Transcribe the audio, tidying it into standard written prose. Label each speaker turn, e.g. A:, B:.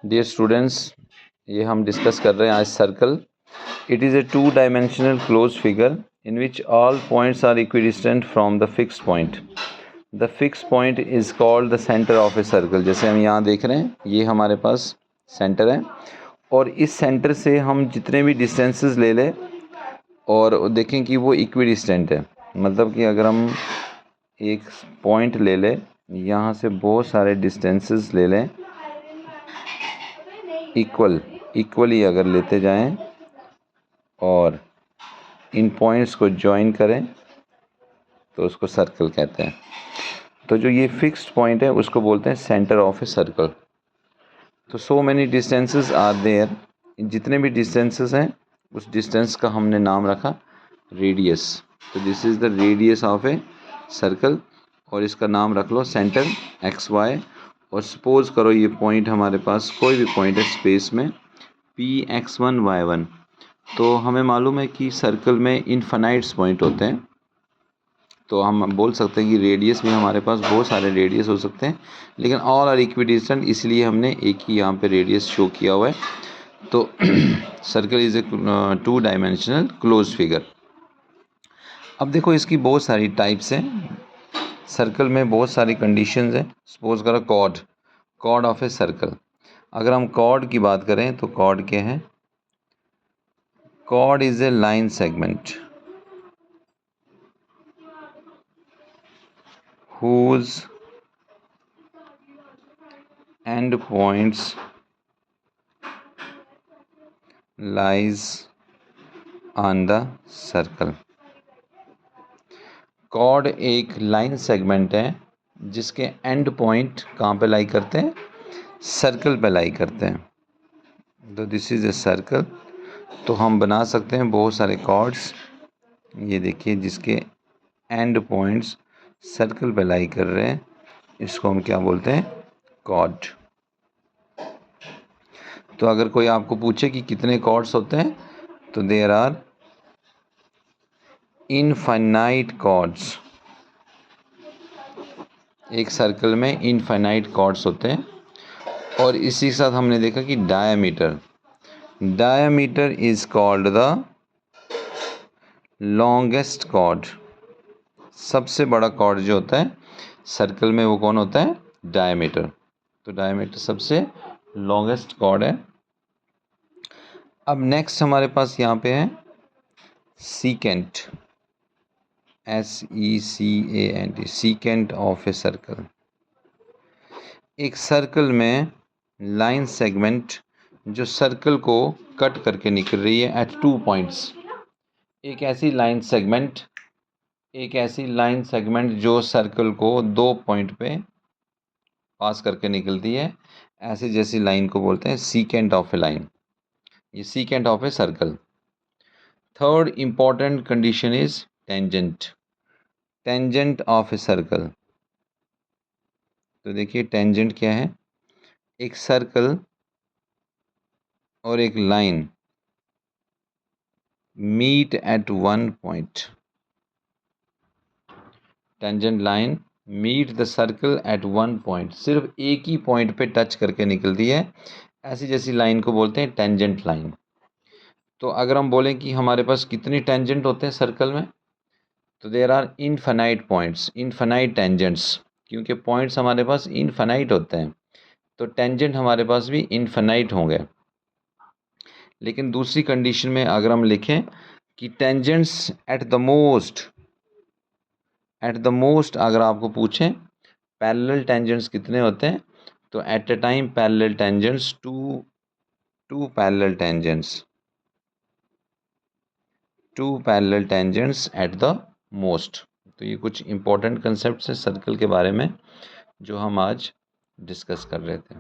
A: Dear students, ये हम discuss कर रहे हैं आज circle. It is a 2-dimensional close figure in which all points are equidistant from the fix point. The fix point is called the centre of a circle. जैसे हम यहाँ देख रहे हैं, ये हमारे पास सेंटर है और इस सेंटर से हम जितने भी डिस्टेंसेस ले लें और देखें कि वो इक्विडिस्टेंट है. मतलब कि अगर हम एक पॉइंट ले लें, यहाँ से बहुत सारे डिस्टेंसेस ले लें, इक्वली अगर लेते जाएं और इन पॉइंट्स को ज्वाइन करें तो उसको सर्कल कहते हैं. तो जो ये फिक्स्ड पॉइंट है उसको बोलते हैं सेंटर ऑफ ए सर्कल. तो so many distances are there. जितने भी डिस्टेंसेस हैं उस डिस्टेंस का हमने नाम रखा रेडियस. तो this is the radius of a circle और इसका नाम रख लो सेंटर XY. और सपोज करो ये पॉइंट हमारे पास कोई भी पॉइंट है स्पेस में P(x1, y1). तो हमें मालूम है कि सर्कल में इनफाइनाइट्स पॉइंट होते हैं. तो हम बोल सकते हैं कि रेडियस में हमारे पास बहुत सारे रेडियस हो सकते हैं, लेकिन ऑल आर इक्विडिस्टेंट, इसलिए हमने एक ही यहाँ पे रेडियस शो किया हुआ है. तो circle is a 2-dimensional close figure. अब देखो इसकी बहुत सारी टाइप्स हैं. सर्कल में बहुत सारी कंडीशंस हैं. सपोज करो कॉर्ड ऑफ ए सर्कल. अगर हम कॉर्ड की बात करें तो कॉर्ड क्या है? Chord is a line segment whose end points lies on the circle. Chord एक लाइन सेगमेंट है जिसके एंड पॉइंट कहाँ पे लाई करते हैं? सर्कल पे लाई करते हैं. तो दिस इज़ ए सर्कल. तो हम बना सकते हैं बहुत सारे कॉर्ड्स. ये देखिए जिसके एंड पॉइंट्स सर्कल पे लाई कर रहे हैं, इसको हम क्या बोलते हैं? कॉर्ड. तो अगर कोई आपको पूछे कि कितने कॉर्ड्स होते हैं, तो देयर आर इनफाइनाइट कॉर्ड्स. एक सर्कल में इनफाइनाइट कॉर्ड्स होते हैं. और इसी के साथ हमने देखा कि diameter is called the longest chord. सबसे बड़ा कॉर्ड जो होता है सर्कल में वो कौन होता है? डायमीटर. तो डायमीटर सबसे लॉन्गेस्ट कॉर्ड है. अब नेक्स्ट हमारे पास यहाँ पे है secant. SECANT, secant of a circle. एक सर्कल में लाइन सेगमेंट जो सर्कल को कट करके निकल रही है एट 2 पॉइंट्स. एक ऐसी लाइन सेगमेंट जो सर्कल को 2 पॉइंट पे पास करके निकलती है, ऐसी जैसी लाइन को बोलते हैं सीकेंट ऑफ ए लाइन. ये secant of a circle. Third important condition is tangent of a circle. तो देखिए टेंजेंट क्या है? एक सर्कल और एक line meet at 1 point. Tangent line meet the circle at 1 point. सिर्फ एक ही पॉइंट पे टच करके निकलती है, ऐसी जैसी लाइन को बोलते हैं टेंजेंट लाइन. तो अगर हम बोलें कि हमारे पास कितने टेंजेंट होते हैं सर्कल में, तो there are infinite points, infinite tangents. क्योंकि पॉइंट्स हमारे पास इनफाइनाइट होते हैं तो टेंजेंट हमारे पास भी इनफाइनाइट होंगे. लेकिन दूसरी कंडीशन में अगर हम लिखें कि टेंजेंट्स एट द मोस्ट अगर आपको पूछें पैरेलल टेंजेंट्स कितने होते हैं, तो at a time parallel tangents two parallel tangents at the most. तो ये कुछ इंपॉर्टेंट कंसेप्ट्स हैं सर्कल के बारे में जो हम आज डिस्कस कर रहे थे.